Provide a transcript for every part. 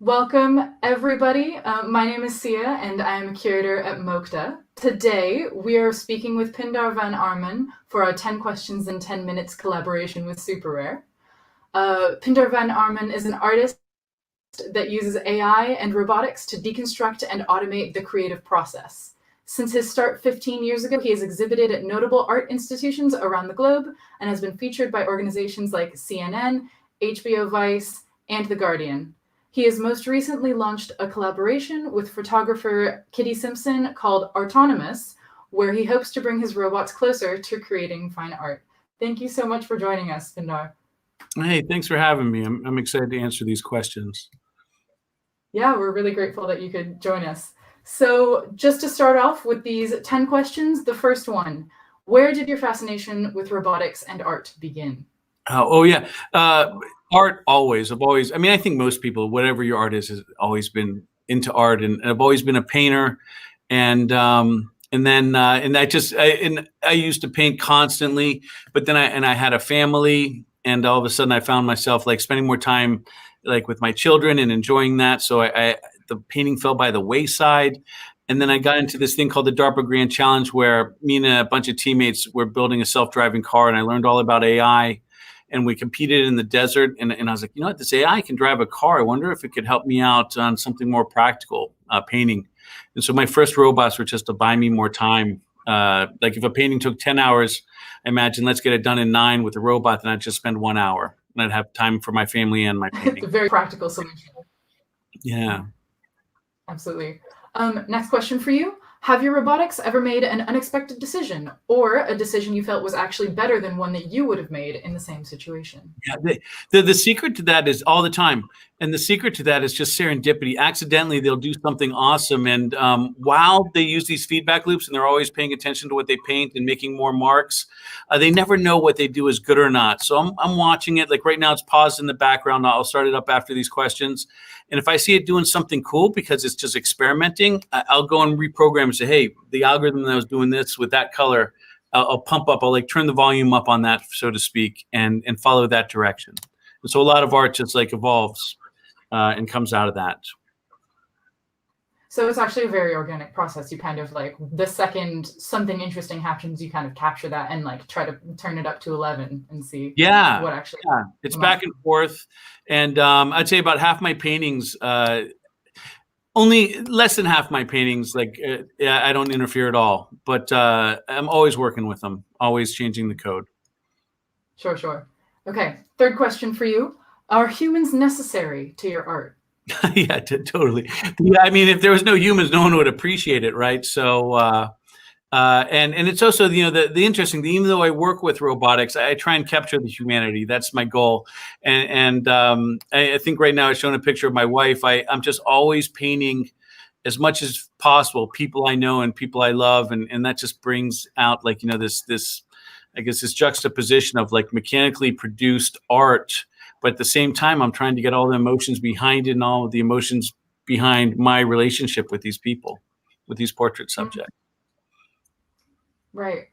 Welcome, everybody. My name is Sia, and I am a curator at MoCDA. Today, we are speaking with Pindar Van Arman for our 10 Questions in 10 Minutes collaboration with SuperRare. Pindar Van Arman is an artist that uses AI and robotics to deconstruct and automate the creative process. Since his start 15 years ago, he has exhibited at notable art institutions around the globe and has been featured by organizations like CNN, HBO Vice, and The Guardian. He has most recently launched a collaboration with photographer Kitty Simpson called Artonomous, where he hopes to bring his robots closer to creating fine art. Thank you so much for joining us, Pindar. Hey, thanks for having me. I'm excited to answer these questions. Yeah, we're really grateful that you could join us. So just to start off with these 10 questions, the first one, where did your fascination with robotics and art begin? Yeah. Art always. I think most people, whatever your art is, has always been into art, and I've always been a painter. And I used to paint constantly, but then I had a family, and all of a sudden I found myself like spending more time like with my children and enjoying that. So the painting fell by the wayside. And then I got into this thing called the DARPA Grand Challenge, where me and a bunch of teammates were building a self-driving car, and I learned all about AI. And we competed in the desert, and I was like, you know what, this AI can drive a car. I wonder if it could help me out on something more practical, painting. And so my first robots were just to buy me more time. Like if a painting took 10 hours, I imagine let's get it done in 9 with a robot, then I'd just spend 1 hour, and I'd have time for my family and my painting. It's a very practical solution. Yeah. Absolutely. Next question for you. Have your robotics ever made an unexpected decision, or a decision you felt was actually better than one that you would have made in the same situation? Yeah, the secret to that is all the time. And the secret to that is just serendipity. Accidentally, they'll do something awesome. And while they use these feedback loops and they're always paying attention to what they paint and making more marks, they never know what they do is good or not. So I'm watching it. Like right now, it's paused in the background. I'll start it up after these questions. And if I see it doing something cool because it's just experimenting, I'll go and reprogram and say, hey, the algorithm that was doing this with that color, I'll pump up, I'll like turn the volume up on that, so to speak, and follow that direction. And so a lot of art just like evolves and comes out of that. So it's actually a very organic process. You kind of like the second something interesting happens, you kind of capture that and like try to turn it up to 11 and see what actually. Yeah, it's back and forth. And I'd say about half my paintings, only less than half my paintings, like I don't interfere at all. But I'm always working with them, always changing the code. Sure. Okay, third question for you. Are humans necessary to your art? Yeah, totally. Yeah, I mean, if there was no humans, no one would appreciate it, right? So, and it's also, you know, the interesting thing, even though I work with robotics, I try and capture the humanity. That's my goal. And I think right now I've shown a picture of my wife. I'm just always painting as much as possible people I know and people I love, and that just brings out like, you know, this I guess this juxtaposition of like mechanically produced art. But at the same time, I'm trying to get all the emotions behind it and all of the emotions behind my relationship with these people, with these portrait subjects. Right.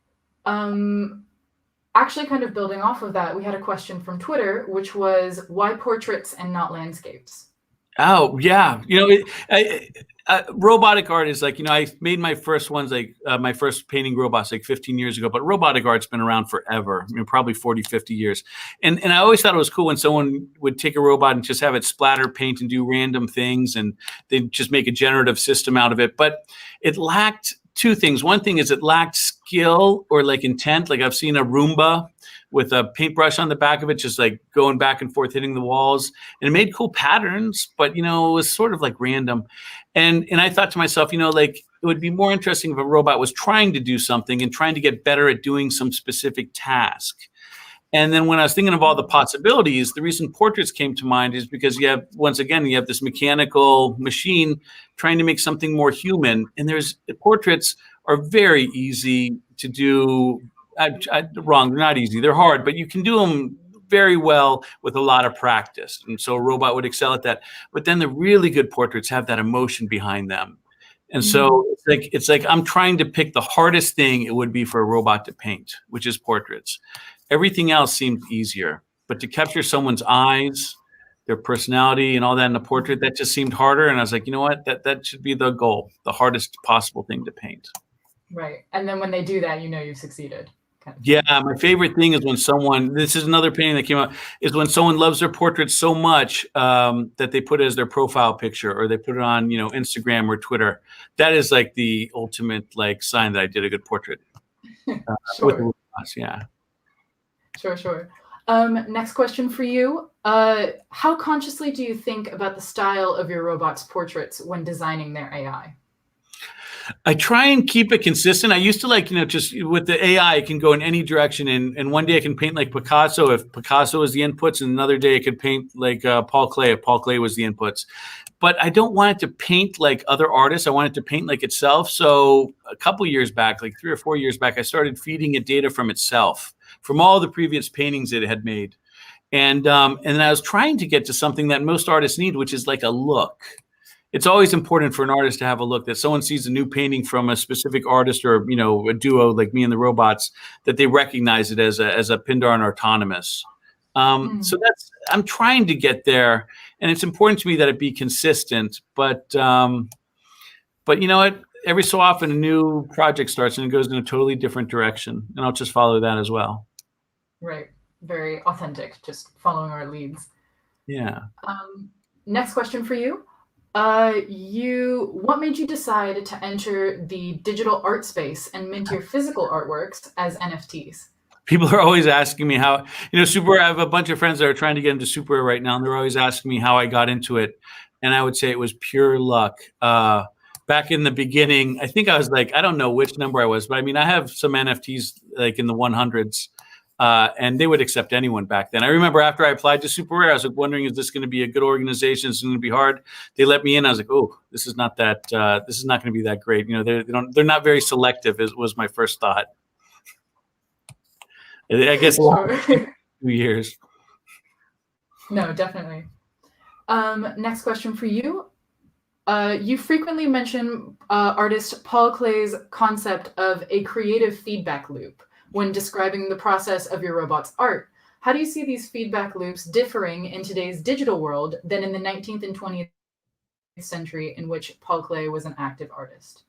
Actually, kind of building off of that, we had a question from Twitter, which was, why portraits and not landscapes? Oh, yeah. You know, robotic art is like, you know, I made my first ones, like my first painting robots like 15 years ago, but robotic art's been around forever, I mean, probably 40, 50 years. And I always thought it was cool when someone would take a robot and just have it splatter paint and do random things, and they'd just make a generative system out of it. But it lacked two things. One thing is it lacked skill or like intent. Like I've seen a Roomba with a paintbrush on the back of it, just like going back and forth, hitting the walls, and it made cool patterns, but you know, it was sort of like random. And I thought to myself, you know, like it would be more interesting if a robot was trying to do something and trying to get better at doing some specific task. And then when I was thinking of all the possibilities, the reason portraits came to mind is because you have, once again, you have this mechanical machine trying to make something more human. And portraits are very easy to do. Wrong, they're not easy. They're hard, but you can do them very well with a lot of practice. And so a robot would excel at that. But then the really good portraits have that emotion behind them. And so it's like I'm trying to pick the hardest thing it would be for a robot to paint, which is portraits. Everything else seemed easier. But to capture someone's eyes, their personality and all that in the portrait. That just seemed harder. And I was like, you know what, that should be the goal, the hardest possible thing to paint. Right. And then when they do that, you've succeeded. Yeah, my favorite thing is when someone, this is another painting that came out, is when someone loves their portrait so much that they put it as their profile picture, or they put it on, Instagram or Twitter. That is like the ultimate sign that I did a good portrait. Sure. Yeah. Sure. Next question for you. How consciously do you think about the style of your robot's portraits when designing their AI? I try and keep it consistent. I used to just with the AI, it can go in any direction. And one day I can paint like Picasso if Picasso is the inputs, and another day I could paint like Paul Klee if Paul Klee was the inputs. But I don't want it to paint like other artists. I want it to paint like itself. So a couple years back, like 3 or 4 years back, I started feeding it data from itself, from all the previous paintings it had made. And then I was trying to get to something that most artists need, which is like a look. It's always important for an artist to have a look, that someone sees a new painting from a specific artist, or a duo like me and the robots, that they recognize it as a Pindar and autonomous. So I'm trying to get there, and it's important to me that it be consistent. But you know what? Every so often a new project starts and it goes in a totally different direction, and I'll just follow that as well. Right. Very authentic, just following our leads. Yeah. Next question for you. What made you decide to enter the digital art space and mint your physical artworks as NFTs? People are always asking me how, SuperRare. I have a bunch of friends that are trying to get into SuperRare right now, and they're always asking me how I got into it. And I would say it was pure luck. Back in the beginning, I think I was like, I don't know which number I was, but I mean, I have some NFTs like in the 100s. And they would accept anyone back then. I remember after I applied to SuperRare, I was like wondering, is this going to be a good organization? Is it going to be hard? They let me in. I was like, oh, this is not that. This is not going to be that great. They're not very selective. Was my first thought. I guess Sure. 2 years. No, definitely. Next question for you. You frequently mention artist Paul Klee's concept of a creative feedback loop when describing the process of your robot's art. How do you see these feedback loops differing in today's digital world than in the 19th and 20th century, in which Paul Klee was an active artist?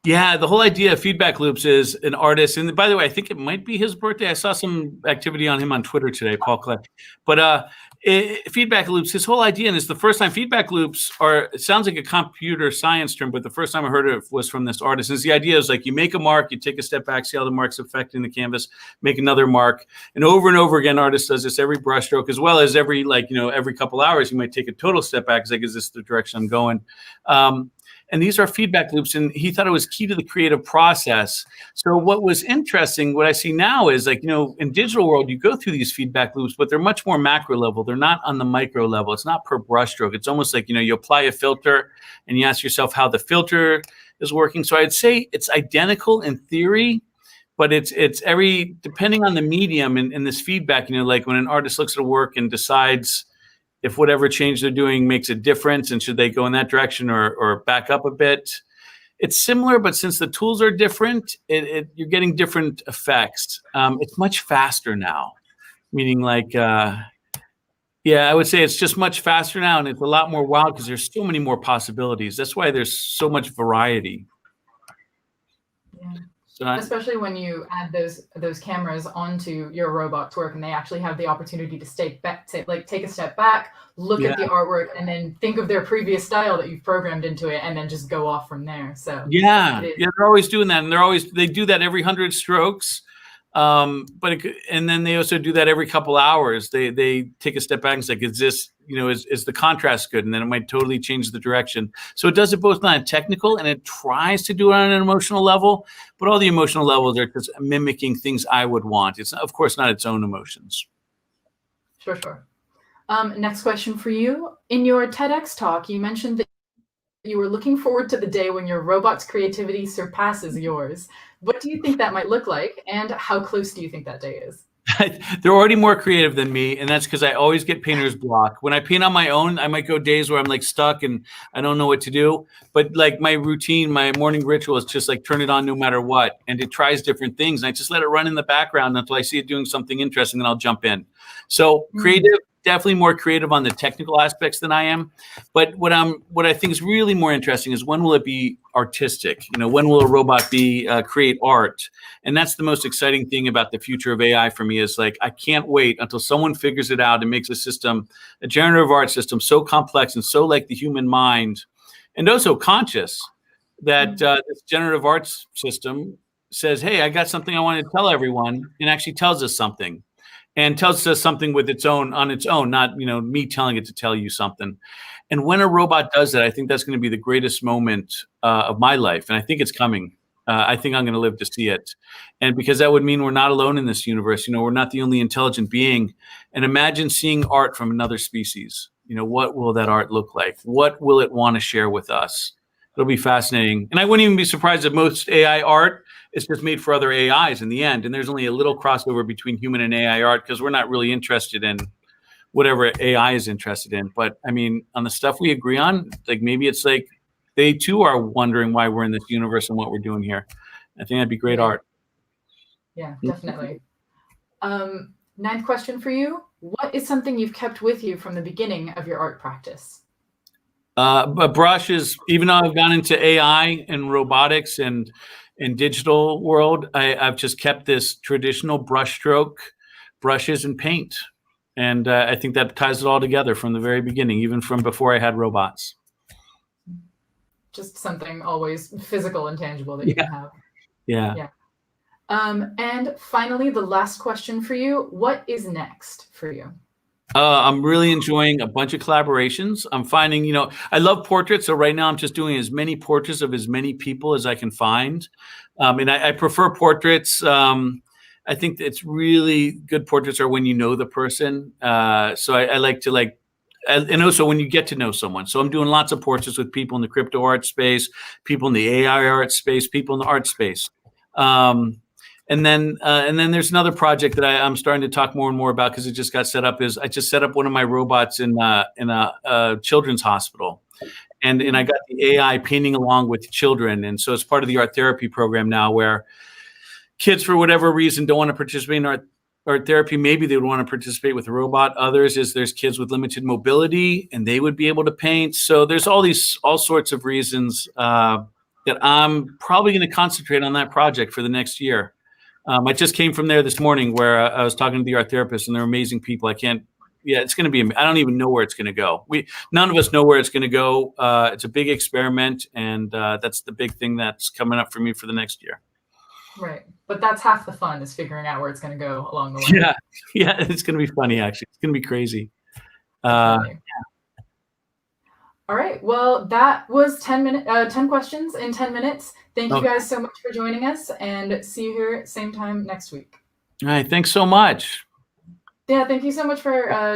Yeah, the whole idea of feedback loops is an artist, and by the way, I think it might be his birthday. I saw some activity on him on Twitter today, Paul Klee. But feedback loops, his whole idea, and it's the first time feedback loops it sounds like a computer science term, but the first time I heard it was from this artist. And the idea is like you make a mark, you take a step back, see how the mark's affecting the canvas, make another mark. And over again, artist does this every brushstroke, as well as every couple hours, you might take a total step back. It's like, is this the direction I'm going? And these are feedback loops, and he thought it was key to the creative process. So what was interesting, what I see now is in digital world, you go through these feedback loops, but they're much more macro level. They're not on the micro level. It's not per brushstroke. It's almost like, you apply a filter and you ask yourself how the filter is working. So I'd say it's identical in theory, but it's depending on the medium in this feedback, like when an artist looks at a work and decides if whatever change they're doing makes a difference, and should they go in that direction or back up a bit. It's similar, but since the tools are different, you're getting different effects. It's much faster now, meaning I would say it's just much faster now, and it's a lot more wild because there's so many more possibilities. That's why there's so much variety. Yeah. Especially when you add those cameras onto your robot's work, and they actually have the opportunity to take a step back, look at the artwork, and then think of their previous style that you've programmed into it, and then just go off from there. So they're always doing that, and they do that every 100 strokes. And then they also do that every couple hours. They take a step back and say, is this, is the contrast good? And then it might totally change the direction. So it does it both on a technical, and it tries to do it on an emotional level, but all the emotional levels are just mimicking things I would want. It's, of course, not its own emotions. Sure. Next question for you. In your TEDx talk, you mentioned that you were looking forward to the day when your robot's creativity surpasses yours. What do you think that might look like, and how close do you think that day is? They're already more creative than me, and that's because I always get painter's block. When I paint on my own, I might go days where I'm stuck and I don't know what to do. But my routine, my morning ritual is just turn it on no matter what, and it tries different things. And I just let it run in the background until I see it doing something interesting, then I'll jump in. So creative definitely more creative on the technical aspects than I am. But what I think is really more interesting is when will it be artistic? When will a robot be create art? And that's the most exciting thing about the future of AI for me is like, I can't wait until someone figures it out and makes a generative art system so complex and so like the human mind and also conscious that this generative arts system says, hey, I got something I want to tell everyone, and actually tells us something. And tells us something with on its own, not me telling it to tell you something. And when a robot does that, I think that's going to be the greatest moment of my life, and I think it's coming. I think I'm going to live to see it, and because that would mean we're not alone in this universe. We're not the only intelligent being. And imagine seeing art from another species. What will that art look like? What will it want to share with us? It'll be fascinating, and I wouldn't even be surprised if most AI art is just made for other AIs in the end, and there's only a little crossover between human and AI art because we're not really interested in whatever AI is interested in. But I mean, on the stuff we agree on, like maybe it's like they too are wondering why we're in this universe and what we're doing here. I think that'd be great art. Yeah, definitely. Ninth question for you: what is something you've kept with you from the beginning of your art practice? Brushes. Even though I've gone into AI and robotics and digital world, I've just kept this traditional brushstroke, brushes and paint. And I think that ties it all together from the very beginning, even from before I had robots. Just something always physical and tangible that you can have. Yeah. And finally, the last question for you: what is next for you? I'm really enjoying a bunch of collaborations. I'm finding, I love portraits. So right now I'm just doing as many portraits of as many people as I can find. And I prefer portraits. I think it's really good portraits are when you know the person. So I like to and also when you get to know someone. So I'm doing lots of portraits with people in the crypto art space, people in the AI art space, people in the art space. And then there's another project that I'm starting to talk more and more about because it just got set up. Is I just set up one of my robots in a children's hospital, and I got the AI painting along with children, and so it's part of the art therapy program now, where kids for whatever reason don't want to participate in art therapy. Maybe they would want to participate with a robot. Others there's kids with limited mobility, and they would be able to paint. So there's all sorts of reasons that I'm probably going to concentrate on that project for the next year. I just came from there this morning where I was talking to the art therapist, and they're amazing people. It's going to be, I don't even know where it's going to go. None of us know where it's going to go. It's a big experiment, and that's the big thing that's coming up for me for the next year. Right. But that's half the fun, is figuring out where it's going to go along the way. Yeah. It's going to be funny, actually. It's going to be crazy. All right. Well, that was 10 questions in 10 minutes. Thank you guys so much for joining us, and see you here same time next week. All right. Thanks so much. Yeah. Thank you so much for